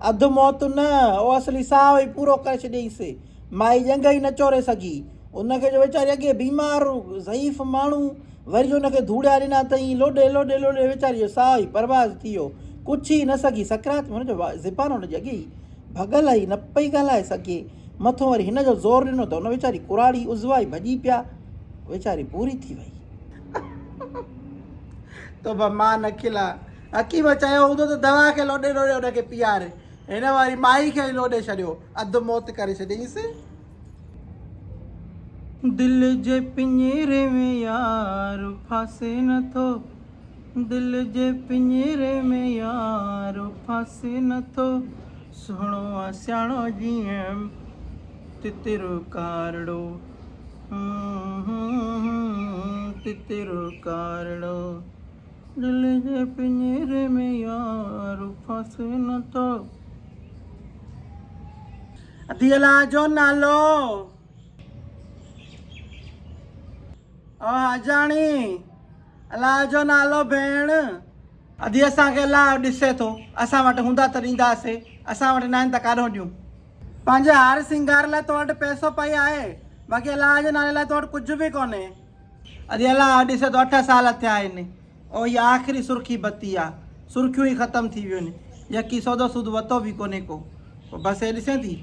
अधु मौत न ओ असली साह ई पूरो करे छॾियईंसि। माई जंग ई न चोरे सघी। उनखे जो वीचारी अॻे बीमार ज़ईफ़ माण्हू, वरी जो उनखे धूड़िया ॾिना अथई, लोॾे लोॾे लोॾे वीचारी जो साह ई बर्बाद थी वियो। कुझु ई न सघी। सकरात में हुनजो ज़बान हुनजी अॻे ई भॻल आई, न पई ॻाल्हाए सघे। मथां वरी हिन जो ज़ोर ॾिनो त हुन वीचारी कुराड़ी उज़वाई भॼी पिया, वीचारी पूरी थी वई। तो मां न खिला। हकीम चयो हूंदो त दवा खे लोॾे लोॾे हुनखे पीआरे, हिन वारी माई खे लोॾे छॾियो, अधु मौत करे छॾियईंसि। दिल जे पिंजरे में यार फासे नथो, दिल जे पिंजरे में यार फासे नथो, सुहिणो आहे सियाणो जीअं तितिर कारड़ो, तितिर कारड़ो, दिल जे पिंजरे में यार फासे नथो। अधी अलाह जो नालो जाणी, अलाह जो नालो भेण। अधी असांखे अलाह ॾिसे थो, असां वटि हूंदा त ॾींदासीं, असां वटि न आहिनि त काॾों ॾियूं। पंहिंजे हार सिंगार लाइ तो वटि पैसो पई आहे, बाक़ी अलाह जे नाले लाइ तो वटि कुझु बि कोन्हे। अॼु अलाह ॾिसे थो 8 साल थिया आहिनि, ओ इहा आख़िरी सुर्खी बत्ती आहे, सुर्खियूं ई ख़तमु थी वियूं आहिनि। यकी सौदो सूद वरितो बि कोन्हे को। बसि हे ॾिसे थी,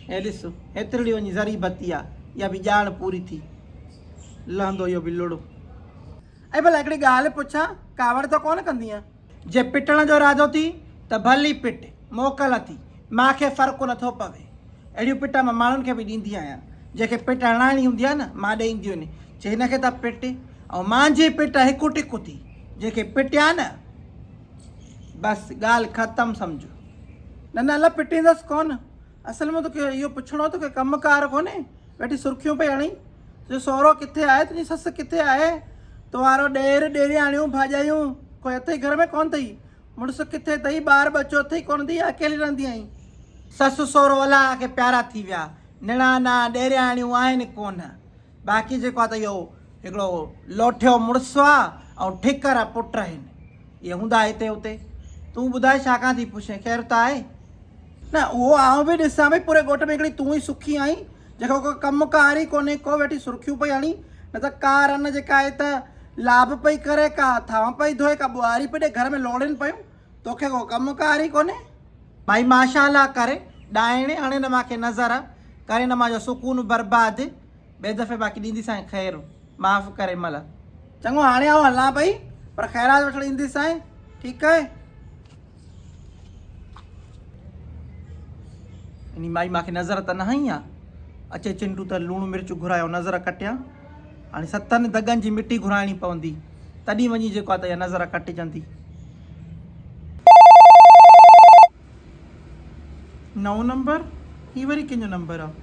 हे ॾिस हेतिरी वञी ज़री बत्ती आहे, इहा बि ॼाण पूरी थी, लहंदो इहो बि लुड़ो। ऐं भला हिकिड़ी ॻाल्हि पुछां, कावड़ त कोन कंदीअ? जे पिटण जो इरादो थी त भली पिट, मोकल थी, मूंखे फ़र्क़ु नथो पवे। अहिड़ियूं पिटा मां माण्हुनि खे बि ॾींदी आहियां, जंहिंखे पिट हणाइणी हूंदी आहे न, मां ॾेईंदियूं आहिनि, चए हिनखे त पिट। ऐं मुंहिंजी पिट हिकु टिकु थी, जंहिंखे पिटिया न बसि ॻाल्हि ख़तमु सम्झो। न न अला पिटींदसि कोन, असल में तोखे इहो पुछणो तोखे कमुकार कोन्हे, वेठी सुर्खियूं पई हणी, तुंहिंजो सहुरो किथे आहे, तुंहिंजी ससु किथे आहे, तो वारो ॾेर ॾेराणियूं भाॼायूं कोई अथई घर में कोन अथई, मुड़ुसु किथे अथई, ॿार बचो अथई कोन अथई, अकेली रहंदी आहीं। ससु सहुरो अलाह खे प्यारा थी विया, निणाना ॾेराणियूं आहिनि कोन। बाक़ी जेको आहे त इहो हिकिड़ो लोठियो मुड़ुसु आहे ऐं ठिकर पुट आहिनि, इहे हूंदा हिते हुते। तूं ॿुधाए छाकाणि थी पुछे, ख़ैर त आहे न? उहो आउं बि ॾिसां भई पूरे ॻोठ में हिकिड़ी तूं ई सुखी आहीं, जेको को कमु कार ई कोन्हे, को वेठी सुर्खियूं पई हणी, न त का रन जेका आहे त लाभ पई करे, का थांव पई धोए, का ॿुहारी पई ॾे, घर में लोड़नि पियूं, तोखे को कमु कार ई कोन्हे। भाई माशाअल्लाह करे ॾाइणे हाणे न मूंखे नज़र करे, न मुंहिंजो सुकून बर्बाद। ॿिए दफ़े बाक़ी ॾींदीसांइ ख़ैरु, माफ़ु करे महिल। चङो हाणे आउं हलां पई, पर ख़ैरात वठणु ईंदीसांइ, ठीकु आहे? इन माई मूंखे नज़र त न हई आहे, अचे चिंटू त लूणु मिर्च घुरायो, नज़र कटिया। हाणे 7 दगनि जी मिटी घुराइणी पवंदी, तॾहिं वञी जेको आहे त इहा नज़र कटिजंदी। 9 नंबर, ही वरी कंहिंजो नंबर आहे?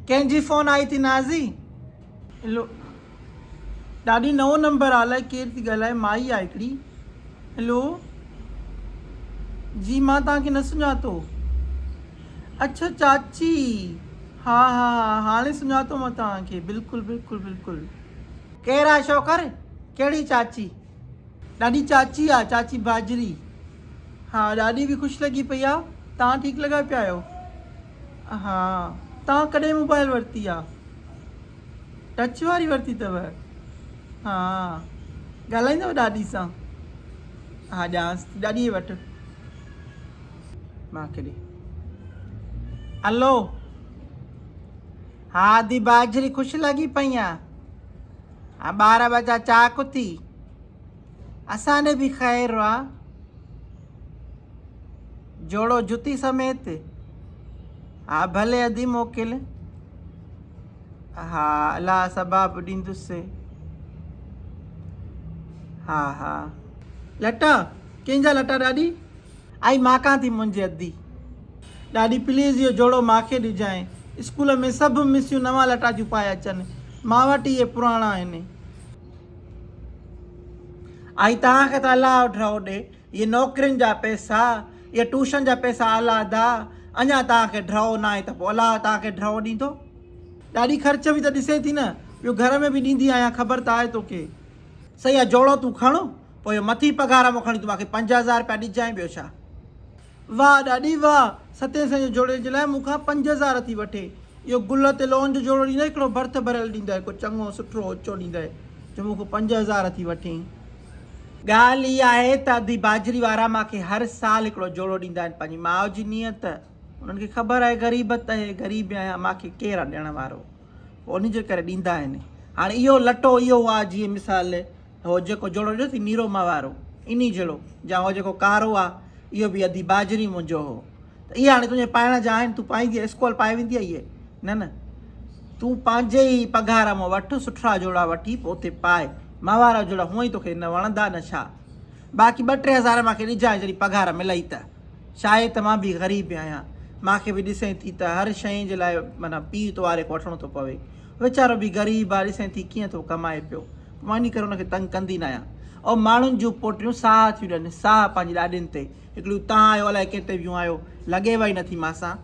कंहिंजी फ़ोन आई थी नाज़ी? हेलो ॾाढी 9 नंबर आहे, अलाए केरु थी ॻाल्हाए, माई आहे हिकिड़ी। हेलो जी, मां तव्हांखे न सुञातो। अच्छा चाची, हा हा हाणे सुञातो मां तव्हांखे, बिल्कुलु बिल्कुलु बिल्कुलु। केरु आहे शोकर? कहिड़ी चाची? ॾाढी चाची आहे, चाची बाजरी। हा ॾाढी बि ख़ुशि लॻी पई आहे, तव्हां ठीकु लॻा पिया आहियो? हा, तव्हां कॾहिं मोबाइल वरिती आहे? टच वारी वरिती अथव? हा, ॻाल्हाईंदव ॾाॾी सां? हा ॼांसि ॾाॾीअ वटि, मां केॾे। हलो, हा दी बाजरी ख़ुशि लॻी पई आहे? हा ॿार बचा चाक थी, असांॾे बि ख़ैरु आहे, जोड़ो जुती समेत। हा भले अधी मोकिल, हा अलाह सबाब ॾींदुसि। हा हा, लटा कंहिंजा लटा ॾाढी? आई मां थी मुंहिंजी अधी। ॾाढी प्लीज़ इहो जोड़ो मूंखे ॾिजांइ, स्कूल में सभु मिसियूं नवां लटा थियूं पाए अचनि, मां वटि इहे पुराणा आहिनि। आई तव्हांखे त अलाह ड्रओ ॾे, इहे नौकिरियुनि जा पैसा, इहे ट्यूशन जा पैसा आलादा, अञा तव्हांखे ड्रओ न आहे त पोइ अलाह तव्हांखे ड्रओ ॾींदो। ॾाढी ख़र्च बि त ॾिसे थी न, ॿियो घर में बि ॾींदी आहियां, ख़बर त आहे तोखे। सही आहे, जोड़ो तूं खण, पोइ इहो मथी पघार मों खणी तूं मूंखे 5000 रुपया ॾिजांइ, ॿियो छा। वाह ॾाढी वाह, सतें सैं जो जोड़े जे लाइ मूंखां 5,000 थी वठे। इहो गुल ते लोन जो जोड़ो ॾींदा, हिकिड़ो भर्थ भरियल ॾींदा, को चङो सुठो उचो ॾींदा जो मूंखां 5,000 थी वठे। ॻाल्हि इहा आहे त अधी बाजरी वारा मूंखे हर साल हिकिड़ो जोड़ो ॾींदा आहिनि, पंहिंजी माउ जी नियत। उन्हनि खे ख़बर आहे ग़रीबत आहे, ग़रीब आहियां, मूंखे केरु आहे ॾियण वारो, पोइ उन जे करे ॾींदा आहिनि। हाणे इहो लटो इहो आहे, जीअं मिसाल हो जेको जोड़ो ॾियो थी नीरोमा वारो, इन जहिड़ो, या उहो जेको कारो आहे, इहो बि अधी बाजरी मुंहिंजो हो। त इहे हाणे तुंहिंजे पाइण जा आहिनि, तूं पाईंदी स्कूल पाए वेंदी आहे इहे? न न, तूं पंहिंजे ई पघार मां वठि, सुठा जोड़ा वठी पोइ उते पाए। मां वारा जोड़ा हूअं ई तोखे न वणंदा न छा? बाक़ी 2-3 हज़ार मूंखे ॾिजांइ जॾहिं पघार मिलई त। छा आहे त मां बि ग़रीब आहियां, मूंखे बि ॾिसें थी त हर शइ जे लाइ माना पीउ तो वारे को वठिणो थो पवे। वीचारो बि ग़रीब आहे, ॾिसें थी कीअं थो कमाए पियो। मां इन करे हुनखे तंग कंदी न आहियां। ऐं माण्हुनि जूं पोटियूं साह थियूं ॾियनि, साह पंहिंजी ॾाॾियुनि ते। हिकिड़ियूं तव्हां आहियो, अलाए किथे बियूं आहियो, लॻेव ई नथी मांसां।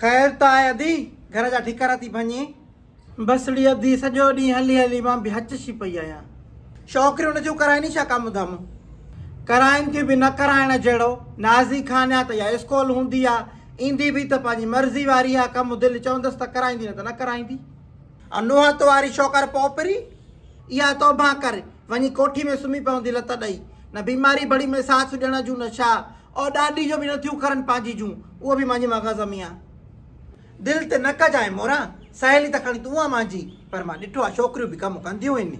ख़ैर त आहे अधी, घर जा ठिकारा थी भञे। बसड़ी अधी सॼो ॾींहुं हली हली मां बि हचशी पई आहियां। छोकिरियूं नथियूं कराइनि छा कमु धम? कराइनि थियूं बि न कराइण जहिड़ो। नाज़ी ख़ान आहे त या स्कूल हूंदी आहे, ईंदी बि त पंहिंजी मर्ज़ी वारी आहे, कमु दिलि चवंदसि त कराईंदी, न त न कराईंदी। ऐं नुहत वारी छोकर पोपरी, इहा तौबा कर, वञी कोठी में सुम्ही पवंदी लत ॾेई, न बीमारी बड़ी में साथ ॾियण जूं न छा। और ॾाॾी जो बि नथियूं करनि पंहिंजी जूं, उहो बि मुंहिंजे मग़ज़ में आहे। दिलि ते न कजांइ मोरा, सहेली त खणी तूं आहे मुंहिंजी, पर मां ॾिठो आहे छोकिरियूं बि कमु कंदियूं आहिनि।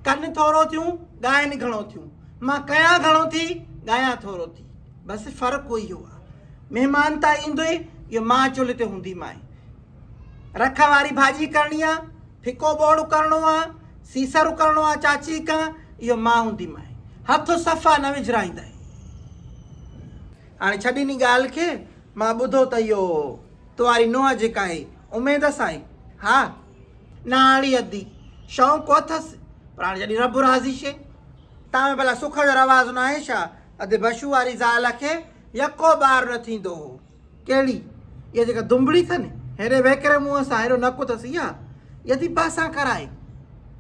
कनि थोरो थियूं, ॻाइनि घणो थियूं। मां कयां घणो थी, ॻायां थोरो थी, बसि फ़र्क़ु इहो आहे। महिमान त ईंदो, इहो मां चुल्हि ते हूंदी माए। रख वारी भाॼी करणी आहे, फिको बोड़ करिणो आहे, सीसर करिणो आहे चाची खां, इहो मां हूंदी माए। हथ सफ़ा न विझराईंदा। हाणे छॾी नी ॻाल्हि खे, मां ॿुधो त इहो तुंहिंजी नुंहुं जेका आहे उमेदस आहे, हा नाड़ी अधी शौक़ु अथसि, पर हाणे जॾहिं रब राज़ी शे। तव्हां में भला सुख जो रवाज़ न आहे छा? अधु बशू वारी ज़ाल खे यको ॿार न थींदो हो। कहिड़ी? इहा जेका दुंबड़ी अथनि, हेॾे वेकिरे मुंहं सां, हेॾो नकु अथसि, इहा थी बासां कराए।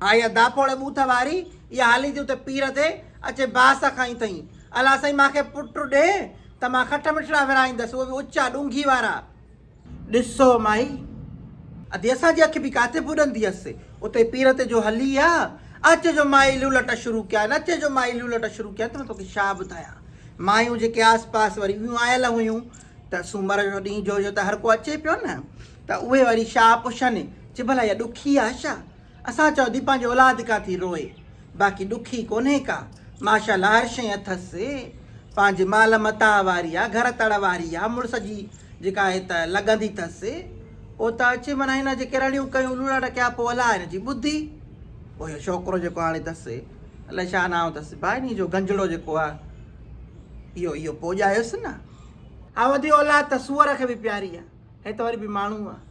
हा इहा दापोड़े बूथ वारी, इहा हली थी उते पीर ते, अचे बास खाई अथई, अला साईं मूंखे पुटु ॾे त मां खट मिठड़ा विराईंदसि, उहे बि उचा ॾूंघी वारा। ॾिसो माई, अधु असांजी अखि बि किथे पुॼंदी हुअसि, उते पीर ते जो हली आहे। अच जो माई लूलट शुरू कया, नच जो माई लूलट शुरू कया, त मां तोखे छा ॿुधायां। मायूं जेके आस पास वरी ॿियूं आयल हुयूं, त सूमर जो ॾींहुं जो त हर को अचे पियो न, त उहे वरी छा पुछनि, चए भला इहा ॾुखी आहे छा? असां चयो थी पंहिंजी औलाद का थी रोए, बाक़ी ॾुखी कोन्हे का, माशाल्लाह हर शइ अथसि, पंहिंजे माल मता वारी आहे, घर तड़ वारी आहे, मुड़ुस जी जेका आहे त लॻंदी अथसि। पोइ त अचे माना हिन जे किरड़ियूं कयूं, लूलट कया, पोइ अलाए हिन जी ॿुधी। पोइ इहो छोकिरो जेको हाणे अथसि, अलाए छा नाम अथसि भाई, नी जो गंजड़ो जेको आहे, इहो पोइ ॼायोसि न। हा वधी औलाद त सूअर खे बि प्यारी आहे, हे त वरी बि माण्हू आहे।